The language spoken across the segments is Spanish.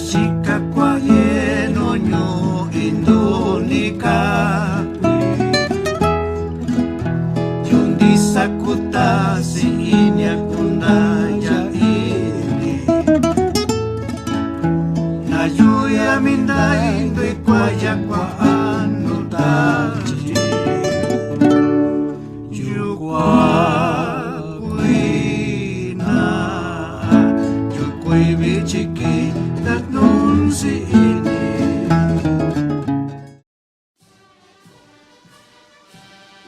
Chika kwa yeno nyo Indonesia Yundi sakuta si inya kundaya ini Nayuya mindai ndui kwa ya kwa anu taji Yukwa kuina Yukwi bichiki tatnun si ini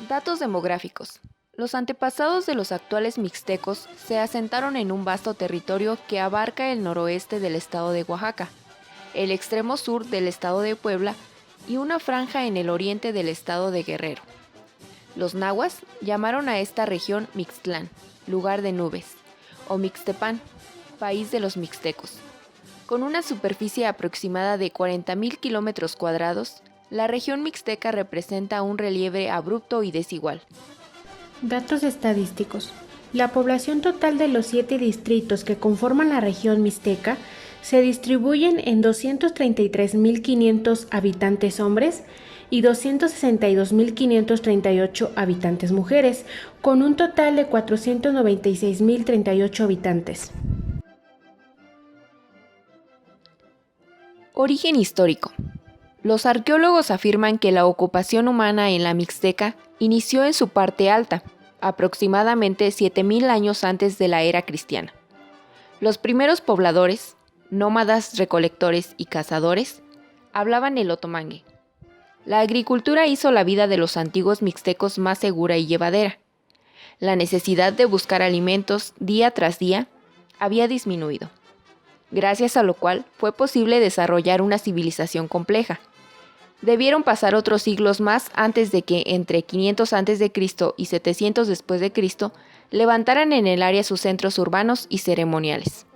Datos demográficos. Los antepasados de los actuales mixtecos se asentaron en un vasto territorio que abarca el noroeste del estado de Oaxaca, el extremo sur del estado de Puebla y una franja en el oriente del estado de Guerrero. Los nahuas llamaron a esta región Mixtlán, lugar de nubes, o Mixtepán, país de los mixtecos. Con una superficie aproximada de 40,000 kilómetros cuadrados, la región mixteca representa un relieve abrupto y desigual. Datos estadísticos. La población total de los 7 distritos que conforman la región mixteca se distribuyen en 233.500 habitantes hombres y 262.538 habitantes mujeres, con un total de 496.038 habitantes. Origen histórico. Los arqueólogos afirman que la ocupación humana en la Mixteca inició en su parte alta, aproximadamente 7,000 años antes de la era cristiana. Los primeros pobladores, nómadas recolectores y cazadores, hablaban el otomangue. La agricultura hizo la vida de los antiguos mixtecos más segura y llevadera. La necesidad de buscar alimentos día tras día había disminuido, gracias a lo cual fue posible desarrollar una civilización compleja. Debieron pasar otros siglos más antes de que entre 500 a.C. y 700 después de Cristo levantaran en el área sus centros urbanos y ceremoniales.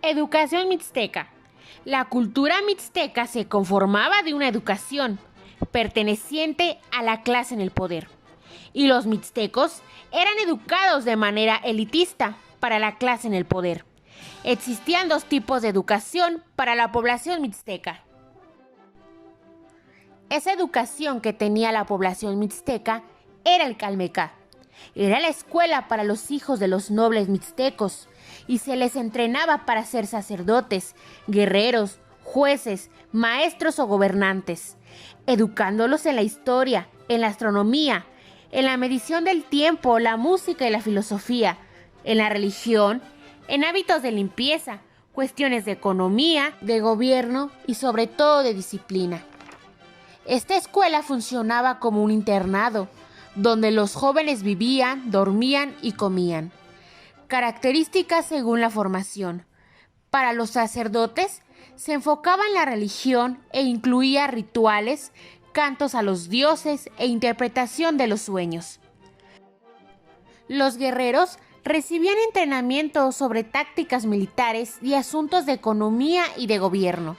Educación mixteca. La cultura mixteca se conformaba de una educación perteneciente a la clase en el poder, y los mixtecos eran educados de manera elitista para la clase en el poder. Existían 2 tipos de educación para la población mixteca. Esa educación que tenía la población mixteca era el calmecá. Era la escuela para los hijos de los nobles mixtecos y se les entrenaba para ser sacerdotes, guerreros, jueces, maestros o gobernantes, educándolos en la historia, en la astronomía, en la medición del tiempo, la música y la filosofía, en la religión, en hábitos de limpieza, cuestiones de economía, de gobierno y sobre todo de disciplina. Esta escuela funcionaba como un internado, donde los jóvenes vivían, dormían y comían. Características según la formación. Para los sacerdotes, se enfocaba en la religión e incluía rituales, cantos a los dioses e interpretación de los sueños. Los guerreros recibían entrenamiento sobre tácticas militares y asuntos de economía y de gobierno.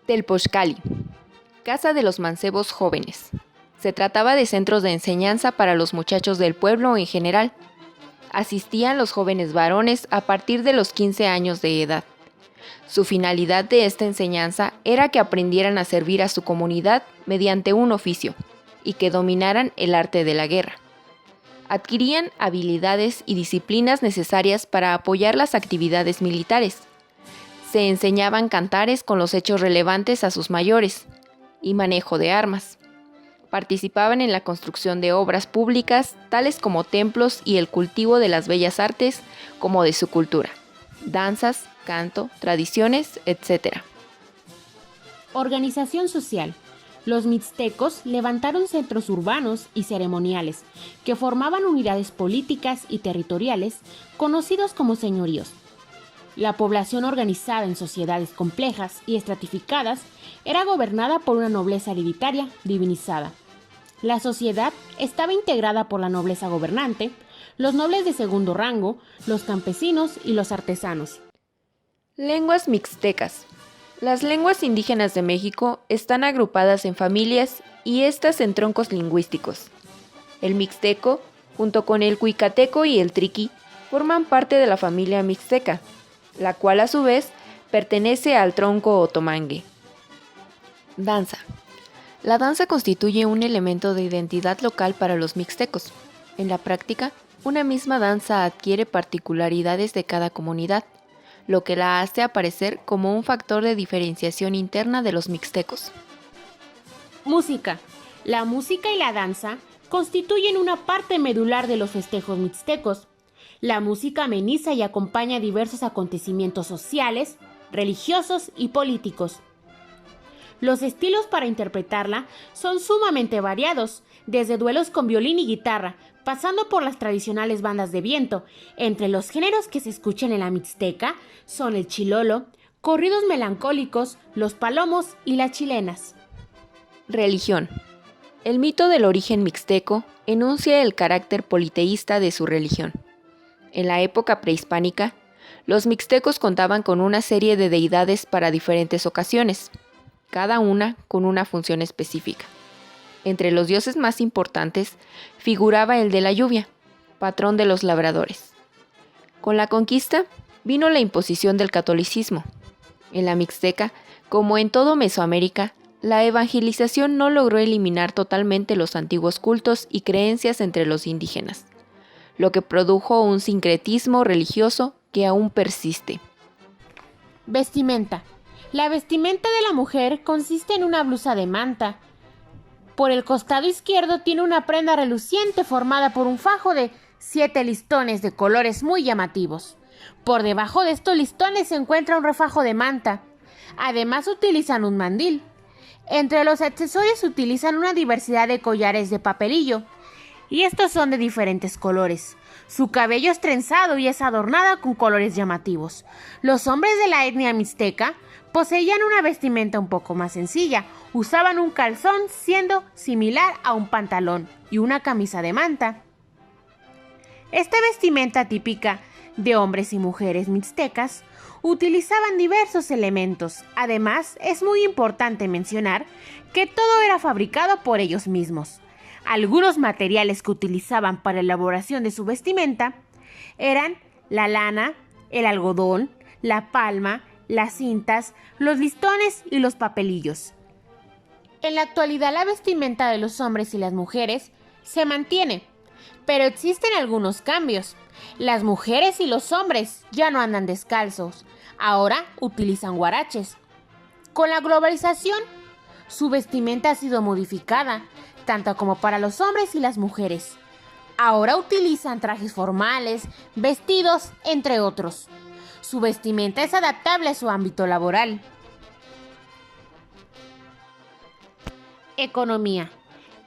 Telpochcali, Casa de los Mancebos Jóvenes. Se trataba de centros de enseñanza para los muchachos del pueblo en general. Asistían los jóvenes varones a partir de los 15 años de edad. Su finalidad de esta enseñanza era que aprendieran a servir a su comunidad mediante un oficio y que dominaran el arte de la guerra. Adquirían habilidades y disciplinas necesarias para apoyar las actividades militares. Se enseñaban cantares con los hechos relevantes a sus mayores y manejo de armas. Participaban en la construcción de obras públicas, tales como templos y el cultivo de las bellas artes, como de su cultura, danzas, canto, tradiciones, etc. Organización social. Los mixtecos levantaron centros urbanos y ceremoniales que formaban unidades políticas y territoriales conocidos como señoríos. La población organizada en sociedades complejas y estratificadas era gobernada por una nobleza hereditaria divinizada. La sociedad estaba integrada por la nobleza gobernante, los nobles de segundo rango, los campesinos y los artesanos. Lenguas mixtecas. Las lenguas indígenas de México están agrupadas en familias y estas en troncos lingüísticos. El mixteco, junto con el cuicateco y el triqui, forman parte de la familia mixteca, la cual a su vez Pertenece al tronco otomangue. Danza. La danza constituye un elemento de identidad local para los mixtecos. En la práctica, una misma danza adquiere particularidades de cada comunidad, lo que la hace aparecer como un factor de diferenciación interna de los mixtecos. Música. La música y la danza constituyen una parte medular de los festejos mixtecos. La música ameniza y acompaña diversos acontecimientos sociales, religiosos y políticos. Los estilos para interpretarla son sumamente variados, desde duelos con violín y guitarra, pasando por las tradicionales bandas de viento. Entre los géneros que se escuchan en la Mixteca son el chilolo, corridos melancólicos, los palomos y las chilenas. Religión. El mito del origen mixteco enuncia el carácter politeísta de su religión. En la época prehispánica, los mixtecos contaban con una serie de deidades para diferentes ocasiones, cada una con una función específica. Entre los dioses más importantes figuraba el de la lluvia, patrón de los labradores. Con la conquista vino la imposición del catolicismo. En la Mixteca, como en todo Mesoamérica, la evangelización no logró eliminar totalmente los antiguos cultos y creencias entre los indígenas, lo que produjo un sincretismo religioso que aún persiste. Vestimenta. La vestimenta de la mujer consiste en una blusa de manta. Por el costado izquierdo tiene una prenda reluciente formada por un fajo de 7 listones de colores muy llamativos. Por debajo de estos listones se encuentra un refajo de manta. Además utilizan un mandil. Entre los accesorios utilizan una diversidad de collares de papelillo, y estos son de diferentes colores. Su cabello es trenzado y es adornada con colores llamativos. Los hombres de la etnia mixteca poseían una vestimenta un poco más sencilla. Usaban un calzón siendo similar a un pantalón y una camisa de manta. Esta vestimenta típica de hombres y mujeres mixtecas utilizaban diversos elementos. Además, es muy importante mencionar que todo era fabricado por ellos mismos. Algunos materiales que utilizaban para la elaboración de su vestimenta eran la lana, el algodón, la palma, las cintas, los listones y los papelillos. En la actualidad la vestimenta de los hombres y las mujeres se mantiene, pero existen algunos cambios. Las mujeres y los hombres ya no andan descalzos, ahora utilizan huaraches. Con la globalización, su vestimenta ha sido modificada, tanto como para los hombres y las mujeres. Ahora utilizan trajes formales, vestidos, entre otros. Su vestimenta es adaptable a su ámbito laboral. Economía.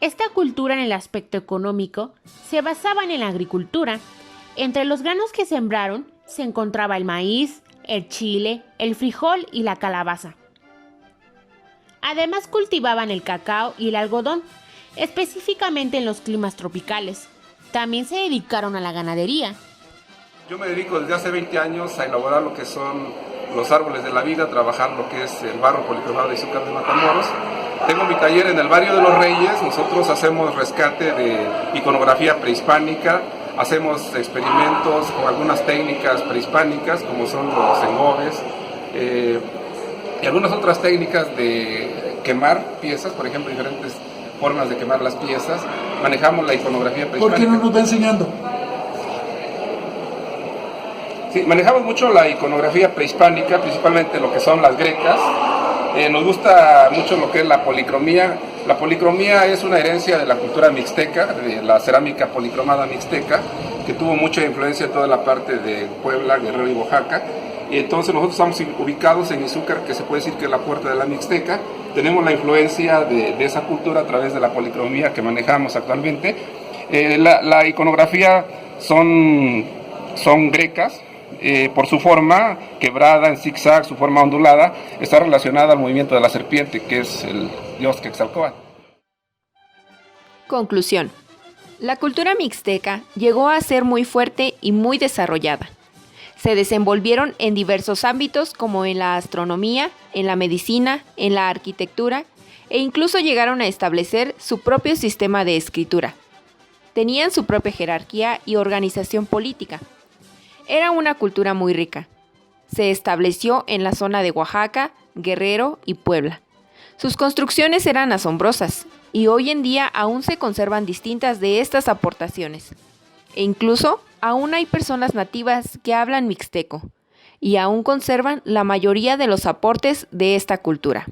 Esta cultura en el aspecto económico se basaba en la agricultura. Entre los granos que sembraron se encontraba el maíz, el chile, el frijol y la calabaza. Además cultivaban el cacao y el algodón, específicamente en los climas tropicales. También se dedicaron a la ganadería. Yo me dedico desde hace 20 años a elaborar lo que son los árboles de la vida, trabajar lo que es el barro policromado de Izúcar de Matamoros. Tengo mi taller en el barrio de Los Reyes. Nosotros hacemos rescate de iconografía prehispánica, hacemos experimentos con algunas técnicas prehispánicas como son los engobes y algunas otras técnicas de quemar piezas, por ejemplo, diferentes formas de quemar las piezas. Manejamos la iconografía prehispánica. ¿Por qué no nos va enseñando? Sí, manejamos mucho la iconografía prehispánica, principalmente lo que son las grecas. Nos gusta mucho lo que es la policromía. La policromía es una herencia de la cultura mixteca, de la cerámica policromada mixteca, que tuvo mucha influencia en toda la parte de Puebla, Guerrero y Oaxaca. Y entonces nosotros estamos ubicados en Izúcar, que se puede decir que es la puerta de la Mixteca. Tenemos la influencia de esa cultura a través de la policromía que manejamos actualmente. La iconografía son grecas. Por su forma quebrada en zigzag, su forma ondulada, está relacionada al movimiento de la serpiente, que es el dios Quetzalcóatl. Conclusión. La cultura mixteca llegó a ser muy fuerte y muy desarrollada. Se desenvolvieron en diversos ámbitos como en la astronomía, en la medicina, en la arquitectura e incluso llegaron a establecer su propio sistema de escritura. Tenían su propia jerarquía y organización política. Era una cultura muy rica. Se estableció en la zona de Oaxaca, Guerrero y Puebla. Sus construcciones eran asombrosas y hoy en día aún se conservan distintas de estas aportaciones. E incluso aún hay personas nativas que hablan mixteco y aún conservan la mayoría de los aportes de esta cultura.